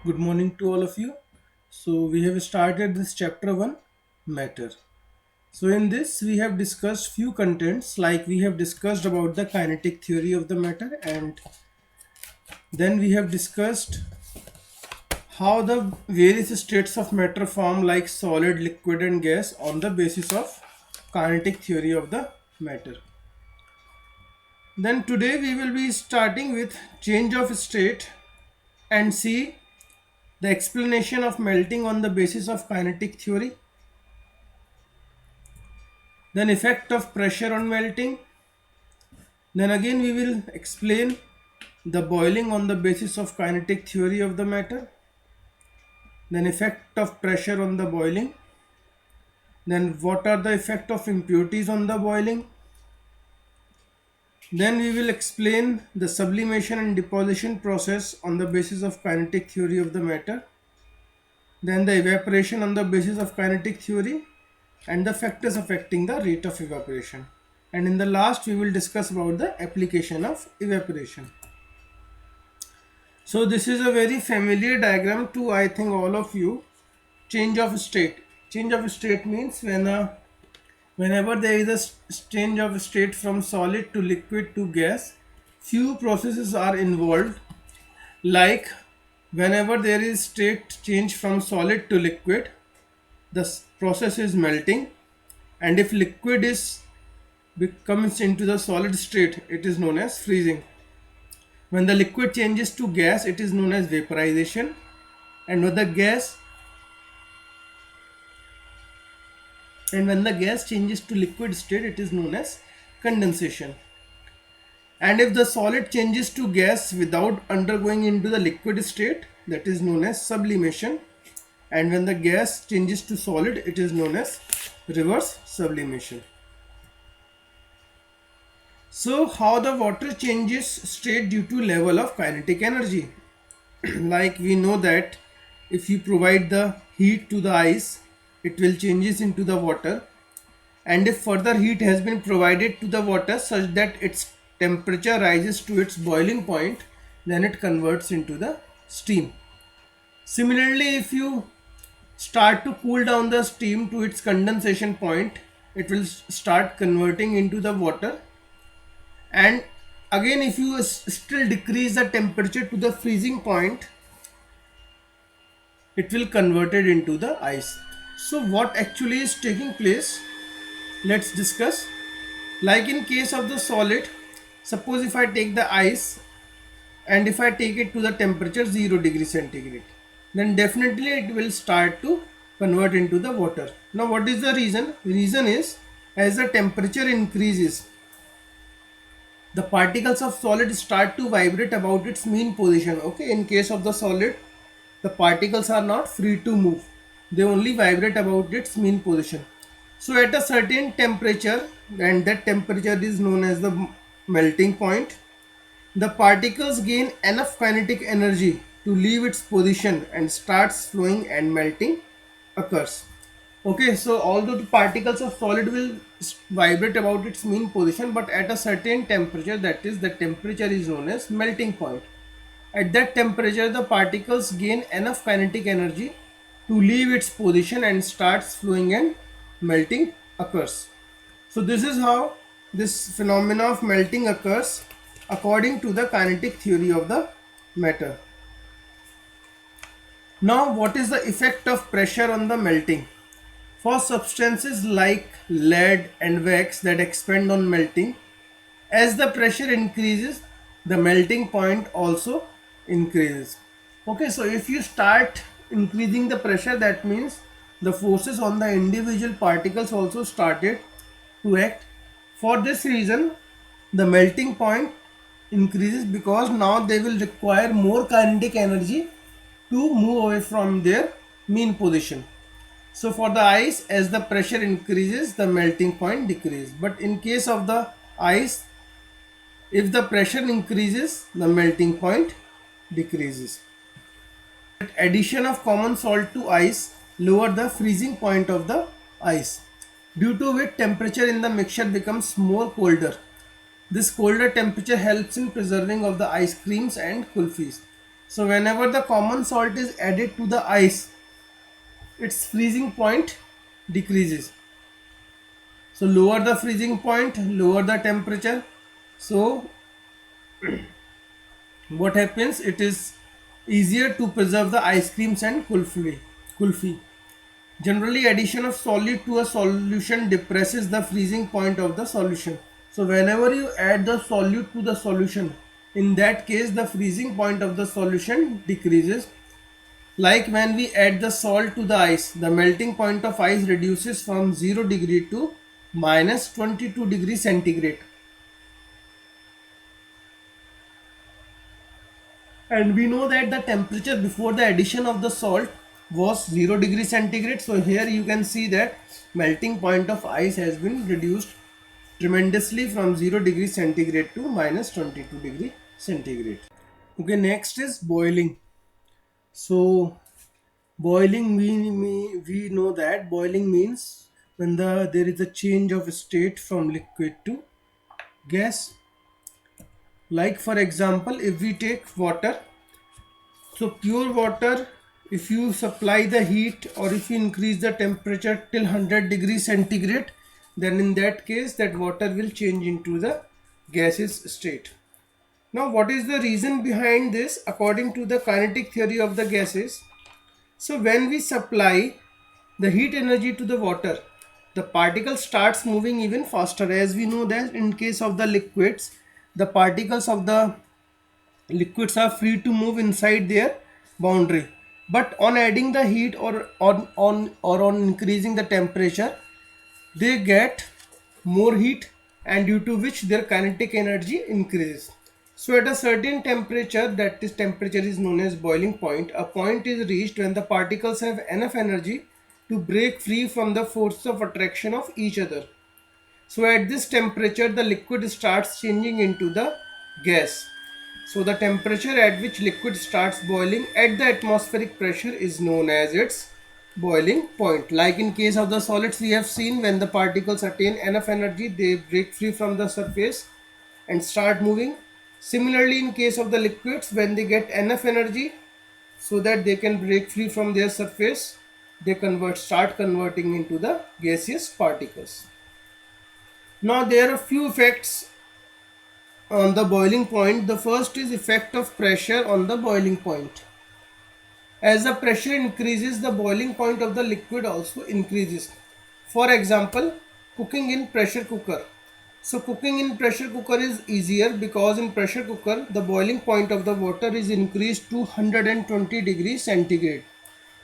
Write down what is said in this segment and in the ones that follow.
Good morning to all of you. So, we have started this chapter 1 matter. So, in this, we have discussed few contents like we have discussed about the kinetic theory of the matter, and then we have discussed how the various states of matter form like solid, liquid, and gas on the basis of kinetic theory of the matter. Then, today, we will be starting with change of state and see the explanation of melting on the basis of kinetic theory, then effect of pressure on melting, then again we will explain the boiling on the basis of kinetic theory of the matter, then effect of pressure on the boiling, then what are the effect of impurities on the boiling, then we will explain the sublimation and deposition process on the basis of kinetic theory of the matter, then the evaporation on the basis of kinetic theory, and the factors affecting the rate of evaporation. And in the last, we will discuss about the application of evaporation. So this is a very familiar diagram to I think all of you. Change of state. Change of state means whenever there is a change of state from solid to liquid to gas, few processes are involved. Like whenever there is state change from solid to liquid, the process is melting, and if liquid is comes into the solid state, it is known as freezing. When the liquid changes to gas, it is known as vaporization, and when the gas changes to liquid state, it is known as condensation. And if the solid changes to gas without undergoing into the liquid state, that is known as sublimation. And when the gas changes to solid, it is known as reverse sublimation. So how the water changes state due to level of kinetic energy? Like we know that if you provide the heat to the ice, it will changes into the water, and if further heat has been provided to the water such that its temperature rises to its boiling point, then it converts into the steam. Similarly, if you start to cool down the steam to its condensation point, it will start converting into the water, and again if you still decrease the temperature to the freezing point, it will convert it into the ice. So what actually is taking place, let's discuss. Like in case of the solid, suppose if I take the ice and if I take it to the temperature 0 degree centigrade, then definitely it will start to convert into the water. Now what is the reason? The reason is, as the temperature increases, the particles of solid start to vibrate about its mean position. Okay, in case of the solid, the particles are not free to move, they only vibrate about its mean position. So at a certain temperature, and that temperature is known as the melting point, the particles gain enough kinetic energy to leave its position and starts flowing, and melting occurs. Okay, so although the particles of solid will vibrate about its mean position, but at a certain temperature, that is the temperature is known as melting point. At that temperature, the particles gain enough kinetic energy to leave its position and starts flowing, and melting occurs. So this is how this phenomena of melting occurs according to the kinetic theory of the matter. Now what is the effect of pressure on the melting? For substances like lead and wax that expand on melting, as the pressure increases, the melting point also increases. Okay, so if you start increasing the pressure, that means the forces on the individual particles also started to act. For this reason, the melting point increases, because now they will require more kinetic energy to move away from their mean position. So for the ice, as the pressure increases, the melting point decreases. But in case of the ice, if the pressure increases, the melting point decreases. Addition of common salt to ice lower the freezing point of the ice, due to which temperature in the mixture becomes more colder. This colder temperature helps in preserving of the ice creams and kulfis. So whenever the common salt is added to the ice, its freezing point decreases. So lower the freezing point, lower the temperature. So what happens? It is easier to preserve the ice creams and kulfi. Generally, addition of solid to a solution depresses the freezing point of the solution. So whenever you add the solute to the solution, in that case the freezing point of the solution decreases. Like when we add the salt to the ice, the melting point of ice reduces from 0 degree to minus 22 degree centigrade. And we know that the temperature before the addition of the salt was 0 degree centigrade. So here you can see that melting point of ice has been reduced tremendously from 0 degree centigrade to minus 22 degree centigrade. Okay, next is boiling. So boiling we know that boiling means when there is a change of state from liquid to gas. Like for example, if we take water, so pure water, if you supply the heat or if you increase the temperature till 100 degrees centigrade, then in that case that water will change into the gaseous state. Now what is the reason behind this? According to the kinetic theory of the gases, so when we supply the heat energy to the water, the particle starts moving even faster. As we know that in case of the liquids, the particles of the liquids are free to move inside their boundary, but on adding the heat or on increasing the temperature, they get more heat, and due to which their kinetic energy increases. So at a certain temperature, that is temperature is known as boiling point, a point is reached when the particles have enough energy to break free from the force of attraction of each other. So at this temperature the liquid starts changing into the gas. So the temperature at which liquid starts boiling at the atmospheric pressure is known as its boiling point. Like in case of the solids, we have seen when the particles attain enough energy, they break free from the surface and start moving. Similarly, in case of the liquids, when they get enough energy so that they can break free from their surface, they start converting into the gaseous particles. Now there are few effects on the boiling point. The first is effect of pressure on the boiling point. As the pressure increases, the boiling point of the liquid also increases. For example, cooking in pressure cooker. So cooking in pressure cooker is easier because in pressure cooker the boiling point of the water is increased to 120 degrees centigrade.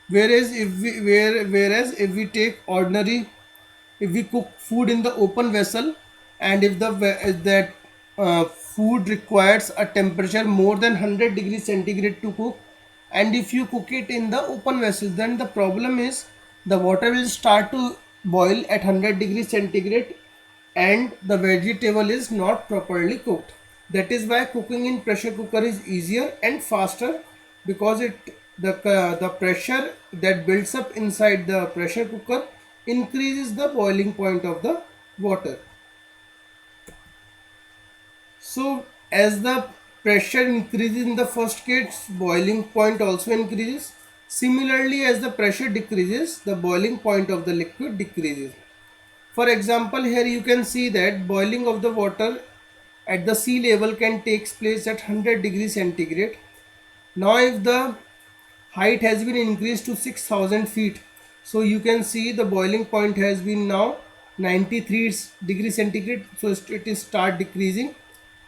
Whereas if we take ordinary, if we cook food in the open vessel, and if that food requires a temperature more than 100 degrees centigrade to cook, and if you cook it in the open vessel, then the problem is the water will start to boil at 100 degrees centigrade and the vegetable is not properly cooked. That is why cooking in pressure cooker is easier and faster, because the pressure that builds up inside the pressure cooker increases the boiling point of the water. So as the pressure increases in the first case, boiling point also increases. Similarly, as the pressure decreases, the boiling point of the liquid decreases. For example, here you can see that boiling of the water at the sea level can take place at 100 degrees centigrade. Now if the height has been increased to 6000 feet, so you can see the boiling point has been now 93 degrees centigrade, so it is start decreasing.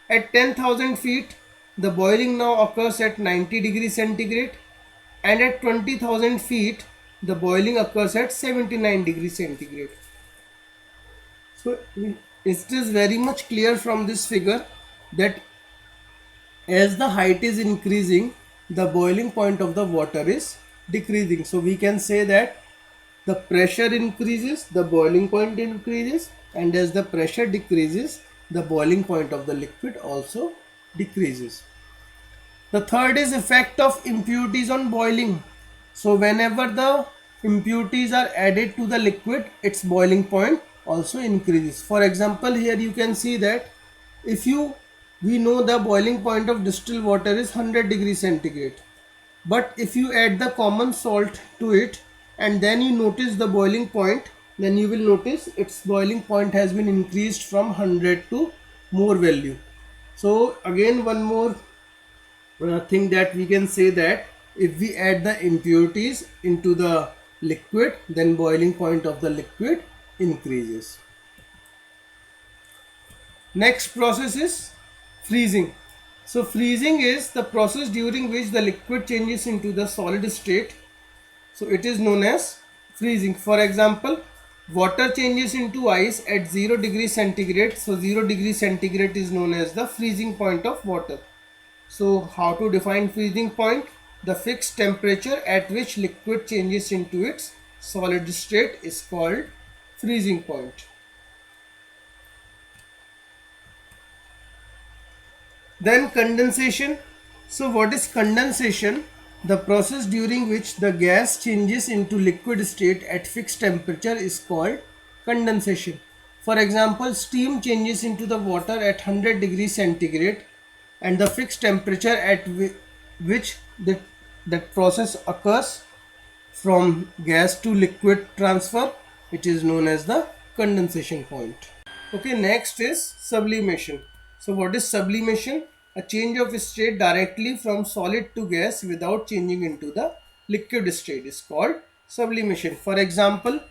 At 10,000 feet, the boiling now occurs at 90 degrees centigrade, and at 20,000 feet, the boiling occurs at 79 degrees centigrade. So it is very much clear from this figure that as the height is increasing, the boiling point of the water is decreasing. So we can say that the pressure increases, the boiling point increases, and as the pressure decreases, the boiling point of the liquid also decreases. The third is effect of impurities on boiling. So whenever the impurities are added to the liquid, its boiling point also increases. For example, here you can see that if you we know the boiling point of distilled water is 100 degrees centigrade. But if you add the common salt to it and then you notice the boiling point, then you will notice its boiling point has been increased from 100 to more value. So again, one more thing that we can say, that if we add the impurities into the liquid, then boiling point of the liquid increases. Next process is freezing. So freezing is the process during which the liquid changes into the solid state. So it is known as freezing. For example, water changes into ice at 0 degree centigrade. So 0 degree centigrade is known as the freezing point of water. So how to define freezing point? The fixed temperature at which liquid changes into its solid state is called freezing point. Then condensation. So what is condensation? The process during which the gas changes into liquid state at fixed temperature is called condensation. For example, steam changes into the water at 100 degrees centigrade, and the fixed temperature at which that process occurs from gas to liquid transfer, it is known as the condensation point. Okay, next is sublimation. So what is sublimation? A change of state directly from solid to gas without changing into the liquid state is called sublimation. For example,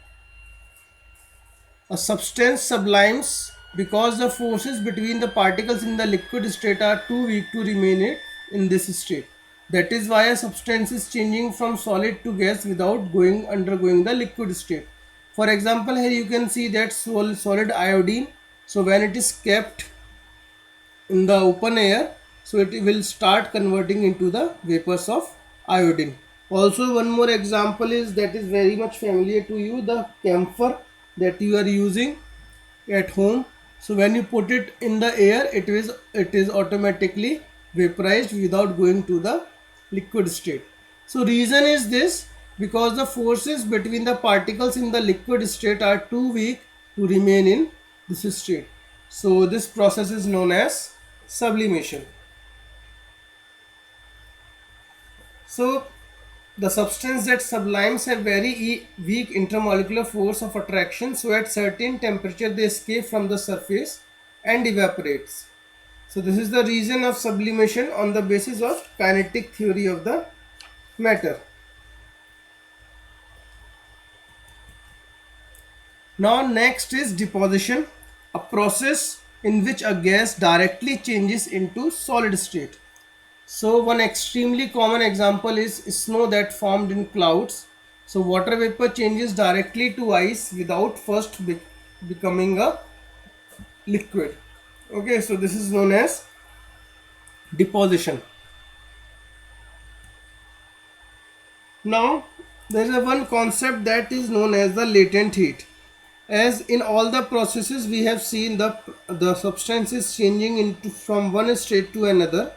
a substance sublimes because the forces between the particles in the liquid state are too weak to remain in this state. That is why a substance is changing from solid to gas without undergoing the liquid state. For example, here you can see that solid iodine. So when it is kept in the open air, so it will start converting into the vapors of iodine. Also, one more example is that is very much familiar to you, the camphor that you are using at home. So when you put it in the air, it is automatically vaporized without going to the liquid state. So reason is this, because the forces between the particles in the liquid state are too weak to remain in this state. So this process is known as sublimation. So the substance that sublimes have very weak intermolecular force of attraction, so at certain temperature they escape from the surface and evaporates. So this is the reason of sublimation on the basis of kinetic theory of the matter. Now next is deposition, a process in which a gas directly changes into solid state. So one extremely common example is snow that formed in clouds. So water vapor changes directly to ice without first becoming a liquid. Okay, so this is known as deposition. Now there is one concept that is known as the latent heat. As in all the processes we have seen the substance is changing into from one state to another,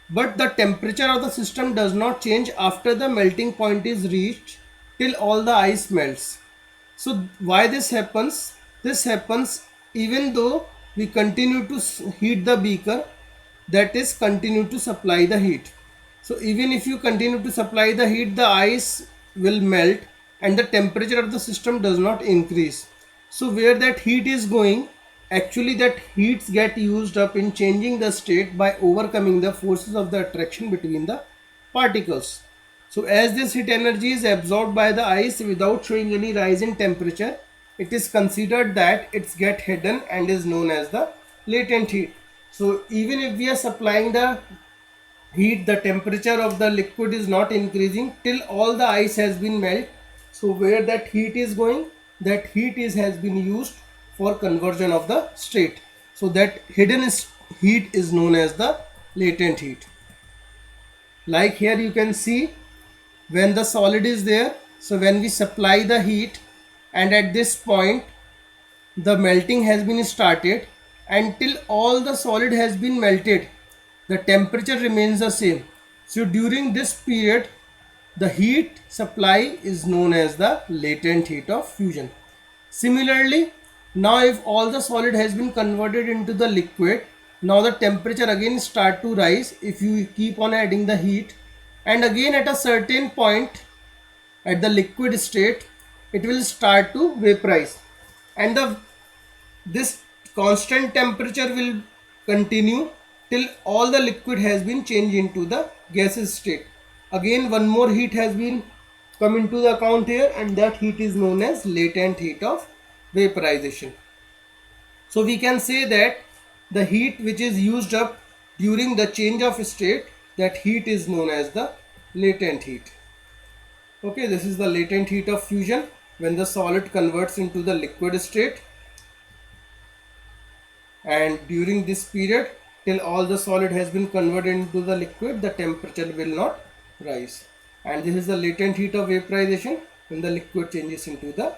but the temperature of the system does not change after the melting point is reached till all the ice melts. So why this happens? This happens even though we continue to heat the beaker, that is continue to supply the heat. So even if you continue to supply the heat, the ice will melt and the temperature of the system does not increase. So where that heat is going, actually that heats get used up in changing the state by overcoming the forces of the attraction between the particles. So as this heat energy is absorbed by the ice without showing any rise in temperature, it is considered that it's get hidden and is known as the latent heat. So even if we are supplying the heat, the temperature of the liquid is not increasing till all the ice has been melted. So where that heat is going, that heat has been used for conversion of the state. So that hidden heat is known as the latent heat. Like here you can see when the solid is there, so when we supply the heat and at this point the melting has been started, until all the solid has been melted, the temperature remains the same. So during this period the heat supply is known as the latent heat of fusion. Similarly, now if all the solid has been converted into the liquid, Now the temperature again start to rise if you keep on adding the heat, and again at a certain point at the liquid state it will start to vaporize, and this constant temperature will continue till all the liquid has been changed into the gaseous state. Again one more heat has been come into the account here, and that heat is known as latent heat of vaporization. So we can say that the heat which is used up during the change of state, that heat is known as the latent heat. Okay, this is the latent heat of fusion when the solid converts into the liquid state, and during this period till all the solid has been converted into the liquid, the temperature will not rise. And this is the latent heat of vaporization when the liquid changes into the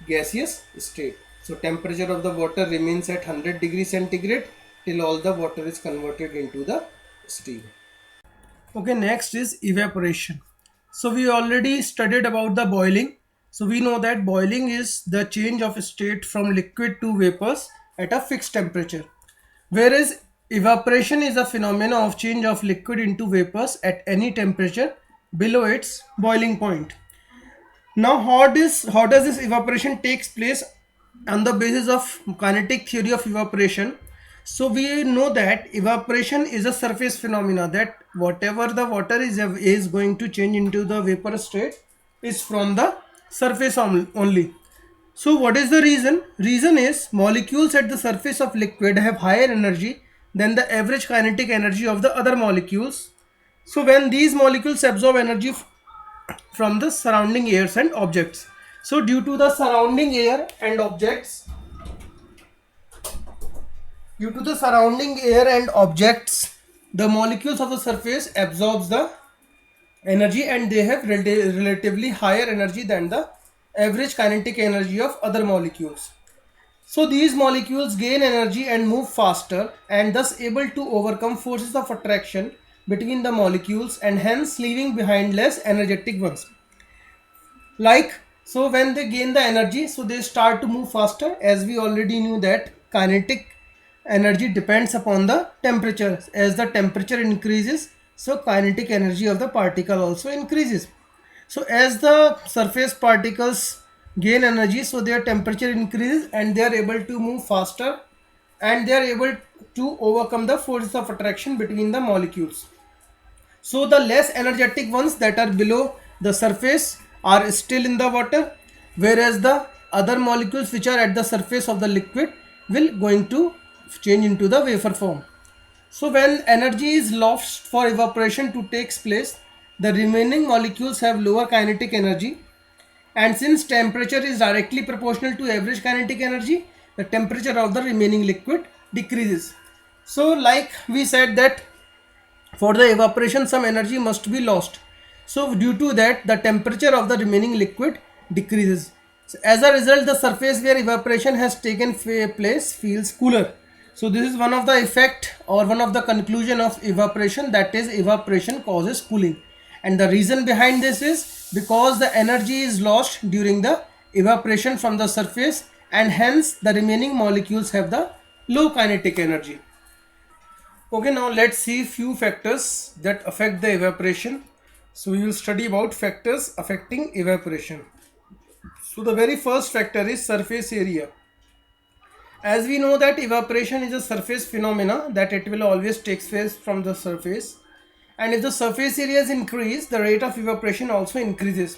gaseous state. So temperature of the water remains at 100 degrees centigrade till all the water is converted into the steam. Okay, next is evaporation. So we already studied about the boiling. So we know that boiling is the change of state from liquid to vapors at a fixed temperature, whereas evaporation is a phenomenon of change of liquid into vapors at any temperature below its boiling point. Now how does this evaporation takes place on the basis of kinetic theory of evaporation? So we know that evaporation is a surface phenomena, that whatever the water is going to change into the vapor state is from the surface only. So what is the reason? Reason is molecules at the surface of liquid have higher energy than the average kinetic energy of the other molecules. So when these molecules absorb energy from the surrounding airs and objects. So due to the surrounding air and objects, the molecules of the surface absorbs the energy, and they have relatively higher energy than the average kinetic energy of other molecules. So these molecules gain energy and move faster, and thus able to overcome forces of attraction between the molecules, and hence leaving behind less energetic ones. So when they gain the energy, so they start to move faster, as we already knew that kinetic energy depends upon the temperature. As the temperature increases, so kinetic energy of the particle also increases. So as the surface particles gain energy, so their temperature increases and they are able to move faster, and they are able to overcome the forces of attraction between the molecules. So the less energetic ones that are below the surface are still in the water, whereas the other molecules which are at the surface of the liquid will going to change into the vapor form. So when energy is lost for evaporation to takes place, the remaining molecules have lower kinetic energy, and since temperature is directly proportional to average kinetic energy, the temperature of the remaining liquid decreases. So like we said that for the evaporation some energy must be lost. So due to that the temperature of the remaining liquid decreases. So as a result, the surface where evaporation has taken place feels cooler. So this is one of the effect or one of the conclusion of evaporation, that is evaporation causes cooling. And the reason behind this is because the energy is lost during the evaporation from the surface, and hence the remaining molecules have the low kinetic energy. Okay, now let's see few factors that affect the evaporation. So we will study about factors affecting evaporation. So the very first factor is surface area. As we know that evaporation is a surface phenomena, that it will always take place from the surface, and if the surface areas increase, the rate of evaporation also increases.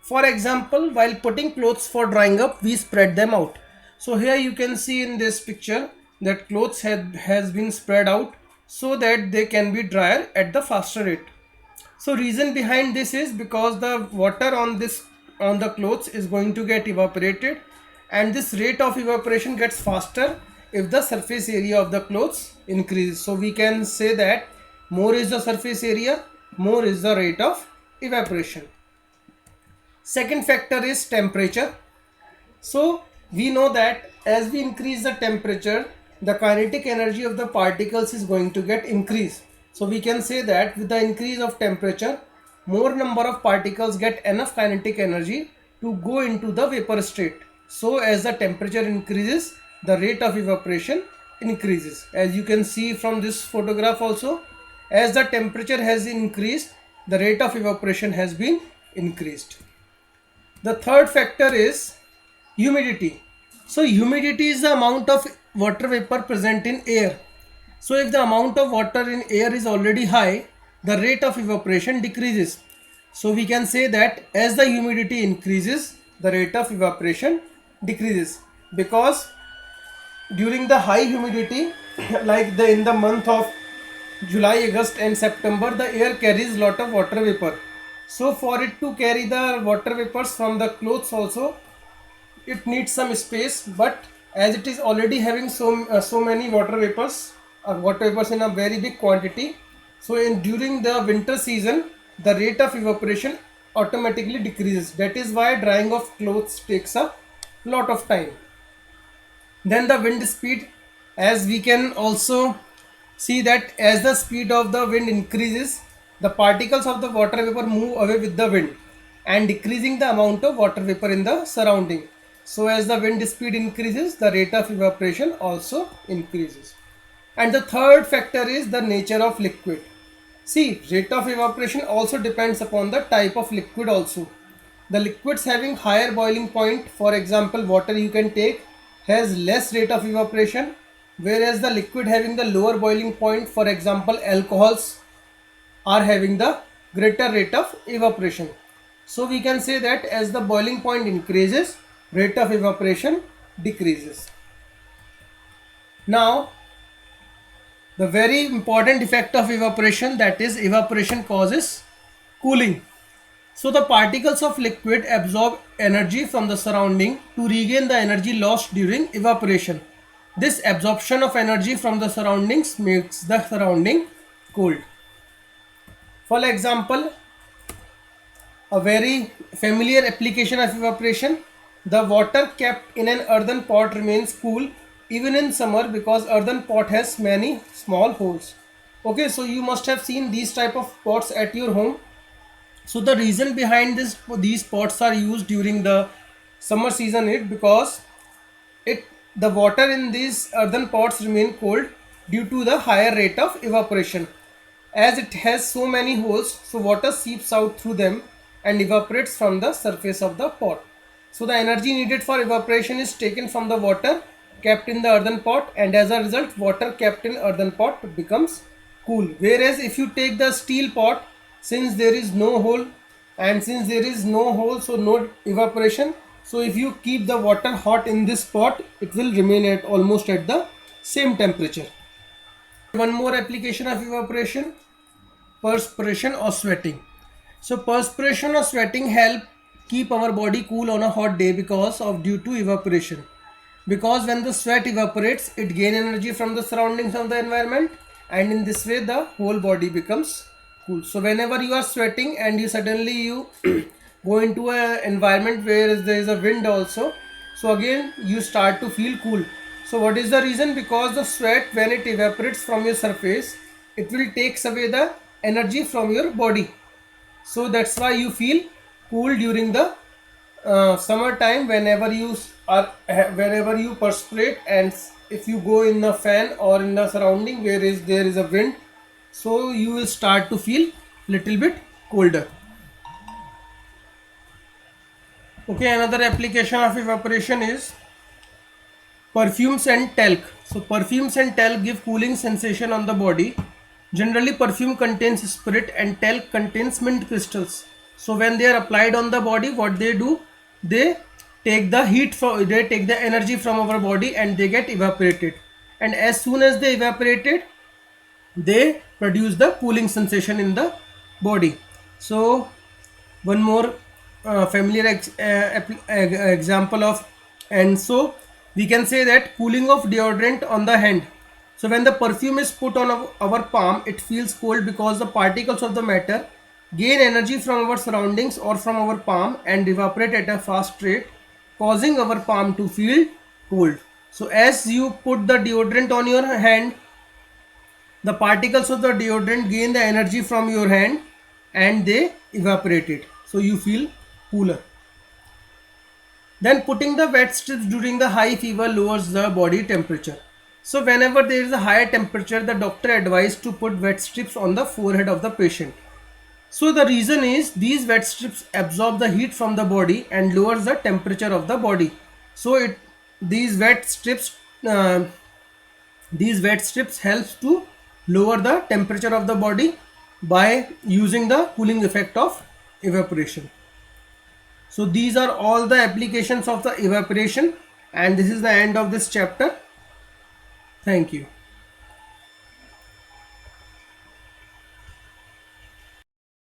For example, while putting clothes for drying up, we spread them out. So here you can see in this picture that clothes has been spread out so that they can be drier at the faster rate. So reason behind this is because the water on the clothes is going to get evaporated, and this rate of evaporation gets faster if the surface area of the clothes increases. So we can say that more is the surface area, more is the rate of evaporation. Second factor is temperature. So we know that as we increase the temperature, the kinetic energy of the particles is going to get increased. So we can say that with the increase of temperature, more number of particles get enough kinetic energy to go into the vapor state. So as the temperature increases, the rate of evaporation increases. As you can see from this photograph also, as the temperature has increased, the rate of evaporation has been increased. The third factor is humidity. So humidity is the amount of water vapor present in air. So if the amount of water in air is already high, the rate of evaporation decreases. So we can say that as the humidity increases, the rate of evaporation decreases, because during the high humidity like in the month of July, August and September, the air carries lot of water vapor. So for it to carry the water vapors from the clothes also, it needs some space, but as it is already having so many water vapors in a very big quantity, so in during the winter season the rate of evaporation automatically decreases. That is why drying of clothes takes a lot of time. Then the wind speed, as we can also see that as the speed of the wind increases, the particles of the water vapor move away with the wind and decreasing the amount of water vapor in the surrounding. So as the wind speed increases, the rate of evaporation also increases. And the third factor is the nature of liquid. See, rate of evaporation also depends upon the type of liquid also. The liquids having higher boiling point, for example water you can take, has less rate of evaporation, whereas the liquid having the lower boiling point, for example alcohols, are having the greater rate of evaporation. So we can say that as the boiling point increases, rate of evaporation decreases. Now the very important effect of evaporation, that is evaporation causes cooling. So the particles of liquid absorb energy from the surrounding to regain the energy lost during evaporation. This absorption of energy from the surroundings makes the surrounding cold. For example, a very familiar application of evaporation, the water kept in an earthen pot remains cool even in summer because earthen pot has many small holes. Okay, so you must have seen these type of pots at your home. So the reason behind these pots are used during the summer season is because the water in these earthen pots remain cold due to the higher rate of evaporation. As it has so many holes, so water seeps out through them and evaporates from the surface of the pot. So the energy needed for evaporation is taken from the water kept in the earthen pot, and as a result water kept in earthen pot becomes cool. Whereas if you take the steel pot, since there is no hole, and since there is no hole, so no evaporation, so if you keep the water hot in this pot, it will remain at almost at the same temperature. One more application of evaporation, perspiration or sweating. So perspiration or sweating help keep our body cool on a hot day because of due to evaporation. Because when the sweat evaporates, it gains energy from the surroundings of the environment, and in this way the whole body becomes cool. So whenever you are sweating and you suddenly you go into an environment where there is a wind also, so again you start to feel cool. So what is the reason? Because the sweat, when it evaporates from your surface, it will takes away the energy from your body. So that's why you feel cool during the summertime whenever you perspirate, and if you go in a fan or in the surrounding where there is a wind, so you will start to feel little bit colder. Okay, another application of evaporation is perfumes and talc. So perfumes and talc give cooling sensation on the body. Generally perfume contains spirit and talc contains mint crystals. So when they are applied on the body, what they do, they take the energy from our body and they get evaporated, and as soon as they evaporated, they produce the cooling sensation in the body. So one more familiar example of, and so we can say that cooling of deodorant on the hand. So when the perfume is put on our palm, it feels cold because the particles of the matter gain energy from our surroundings or from our palm and evaporate at a fast rate, causing our palm to feel cold. So as you put the deodorant on your hand, the particles of the deodorant gain the energy from your hand and they evaporate it, so you feel cooler. Then putting the wet strips during the high fever lowers the body temperature. So whenever there is a higher temperature, the doctor advised to put wet strips on the forehead of the patient. So the reason is these wet strips absorb the heat from the body and lowers the temperature of the body. So these wet strips uh, these wet strips helps to lower the temperature of the body by using the cooling effect of evaporation. So these are all the applications of the evaporation, and this is the end of this chapter. Thank you.